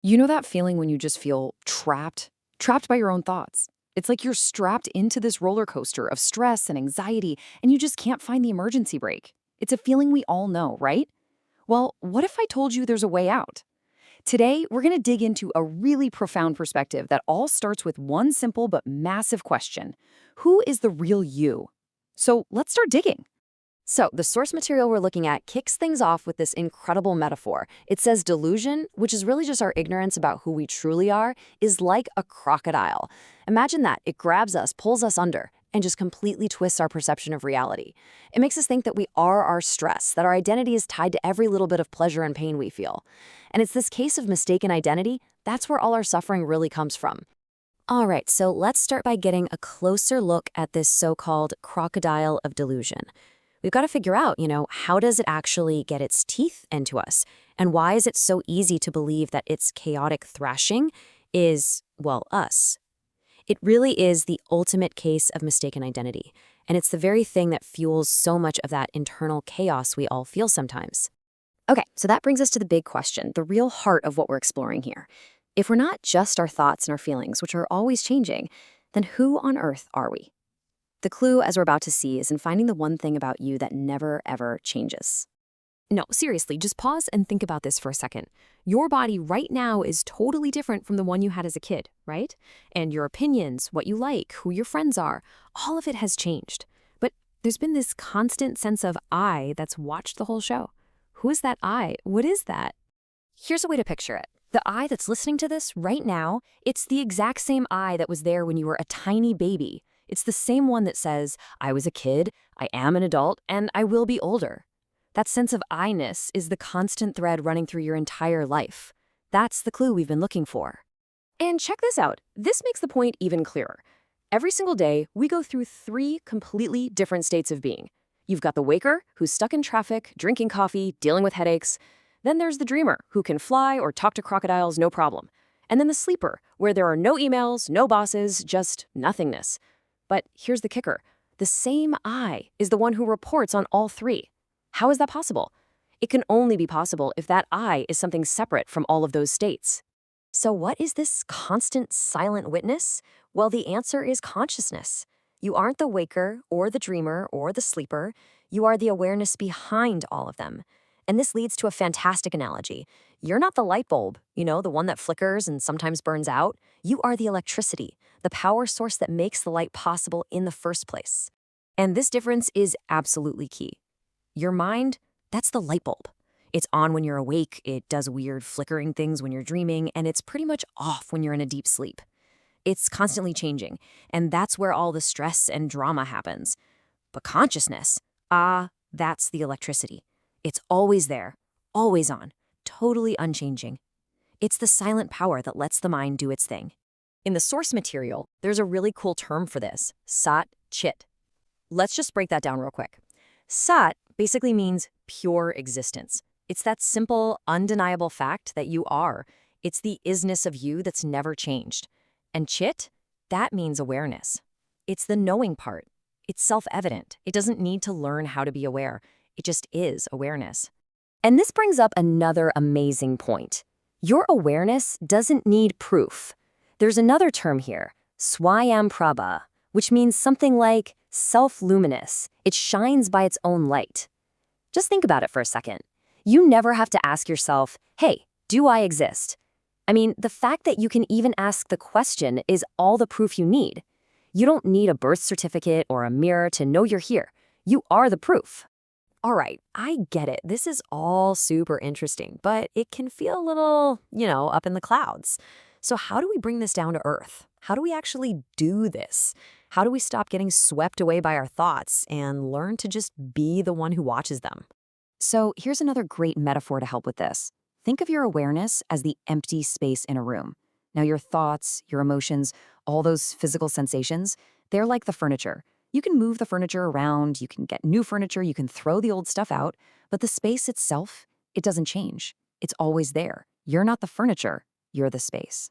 You know that feeling when you just feel trapped? Trapped by your own thoughts. It's like you're strapped into this roller coaster of stress and anxiety, and you just can't find the emergency brake. It's a feeling we all know, right? Well, what if I told you there's a way out? Today, we're going to dig into a really profound perspective that all starts with one simple but massive question. Who is the real you? So let's start digging. So, the source material we're looking at kicks things off with this incredible metaphor. It says delusion, which is really just our ignorance about who we truly are, is like a crocodile. Imagine that. It grabs us, pulls us under, and just completely twists our perception of reality. It makes us think that we are our stress, that our identity is tied to every little bit of pleasure and pain we feel. And it's this case of mistaken identity, that's where all our suffering really comes from. All right, so let's start by getting a closer look at this so-called crocodile of delusion. We've got to figure out, how does it actually get its teeth into us? And why is it so easy to believe that its chaotic thrashing is, well, us? It really is the ultimate case of mistaken identity. And it's the very thing that fuels so much of that internal chaos we all feel sometimes. Okay, so that brings us to the big question, the real heart of what we're exploring here. If we're not just our thoughts and our feelings, which are always changing, then who on earth are we? The clue, as we're about to see, is in finding the one thing about you that never, ever changes. No, seriously, just pause and think about this for a second. Your body right now is totally different from the one you had as a kid, right? And your opinions, what you like, who your friends are, all of it has changed. But there's been this constant sense of I that's watched the whole show. Who is that I? What is that? Here's a way to picture it. The I that's listening to this right now, it's the exact same I that was there when you were a tiny baby. It's the same one that says, I was a kid, I am an adult, and I will be older. That sense of I-ness is the constant thread running through your entire life. That's the clue we've been looking for. And check this out. This makes the point even clearer. Every single day, we go through three completely different states of being. You've got the waker, who's stuck in traffic, drinking coffee, dealing with headaches. Then there's the dreamer, who can fly or talk to crocodiles no problem. And then the sleeper, where there are no emails, no bosses, just nothingness. But here's the kicker. The same I is the one who reports on all three. How is that possible? It can only be possible if that I is something separate from all of those states. So what is this constant silent witness? Well, the answer is consciousness. You aren't the waker or the dreamer or the sleeper. You are the awareness behind all of them. And this leads to a fantastic analogy. You're not the light bulb, the one that flickers and sometimes burns out. You are the electricity, the power source that makes the light possible in the first place. And this difference is absolutely key. Your mind, that's the light bulb. It's on when you're awake, it does weird flickering things when you're dreaming, and it's pretty much off when you're in a deep sleep. It's constantly changing, and that's where all the stress and drama happens. But consciousness, that's the electricity. It's always there, always on, totally unchanging. It's the silent power that lets the mind do its thing. In the source material, there's a really cool term for this, Sat Chit. Let's just break that down real quick. Sat basically means pure existence. It's that simple, undeniable fact that you are. It's the isness of you that's never changed. And Chit, that means awareness. It's the knowing part. It's self-evident. It doesn't need to learn how to be aware. It just is awareness. And this brings up another amazing point. Your awareness doesn't need proof. There's another term here, Swayamprabha, which means something like self-luminous. It shines by its own light. Just think about it for a second. You never have to ask yourself, hey, do I exist? I mean, the fact that you can even ask the question is all the proof you need. You don't need a birth certificate or a mirror to know you're here. You are the proof. All right, I get it. This is all super interesting, but it can feel a little, up in the clouds. So how do we bring this down to earth? How do we actually do this? How do we stop getting swept away by our thoughts and learn to just be the one who watches them? So here's another great metaphor to help with this. Think of your awareness as the empty space in a room. Now your thoughts, your emotions, all those physical sensations, they're like the furniture. You can move the furniture around, you can get new furniture, you can throw the old stuff out, but the space itself, it doesn't change. It's always there. You're not the furniture, you're the space.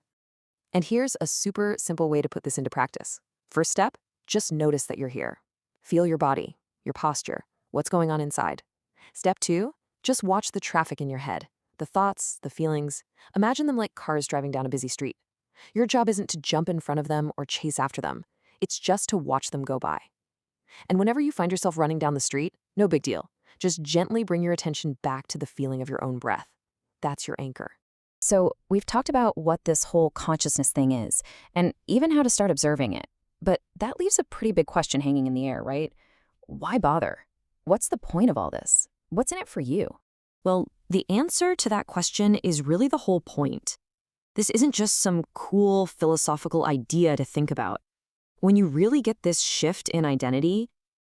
And here's a super simple way to put this into practice. First step, just notice that you're here. Feel your body, your posture, what's going on inside. Step 2, just watch the traffic in your head. The thoughts, the feelings, imagine them like cars driving down a busy street. Your job isn't to jump in front of them or chase after them. It's just to watch them go by. And whenever you find yourself running down the street, no big deal. Just gently bring your attention back to the feeling of your own breath. That's your anchor. So we've talked about what this whole consciousness thing is, and even how to start observing it. But that leaves a pretty big question hanging in the air, right? Why bother? What's the point of all this? What's in it for you? Well, the answer to that question is really the whole point. This isn't just some cool philosophical idea to think about. When you really get this shift in identity,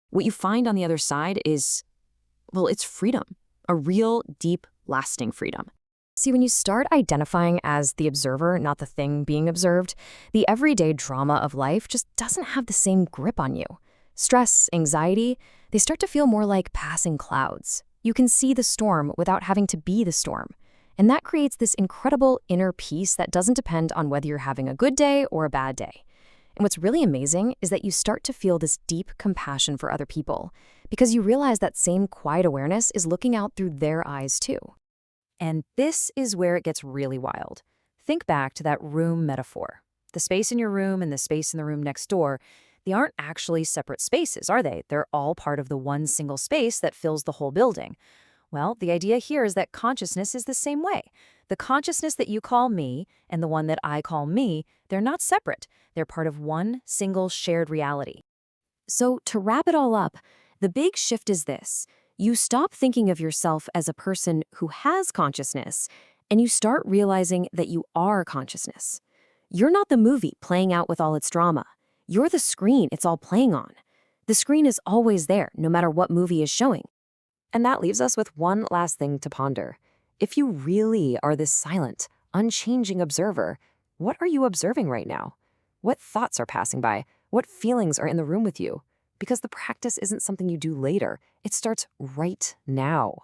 what you find on the other side is, well, it's freedom. A real, deep, lasting freedom. See, when you start identifying as the observer, not the thing being observed, the everyday drama of life just doesn't have the same grip on you. Stress, anxiety, they start to feel more like passing clouds. You can see the storm without having to be the storm. And that creates this incredible inner peace that doesn't depend on whether you're having a good day or a bad day. And what's really amazing is that you start to feel this deep compassion for other people because you realize that same quiet awareness is looking out through their eyes too. And this is where it gets really wild. Think back to that room metaphor. The space in your room and the space in the room next door, they aren't actually separate spaces, are they? They're all part of the one single space that fills the whole building. Well, the idea here is that consciousness is the same way. The consciousness that you call me and the one that I call me, they're not separate. They're part of one single shared reality. So to wrap it all up, the big shift is this. You stop thinking of yourself as a person who has consciousness, and you start realizing that you are consciousness. You're not the movie playing out with all its drama. You're the screen it's all playing on. The screen is always there, no matter what movie is showing. And that leaves us with one last thing to ponder. If you really are this silent, unchanging observer, what are you observing right now? What thoughts are passing by? What feelings are in the room with you? Because the practice isn't something you do later. It starts right now.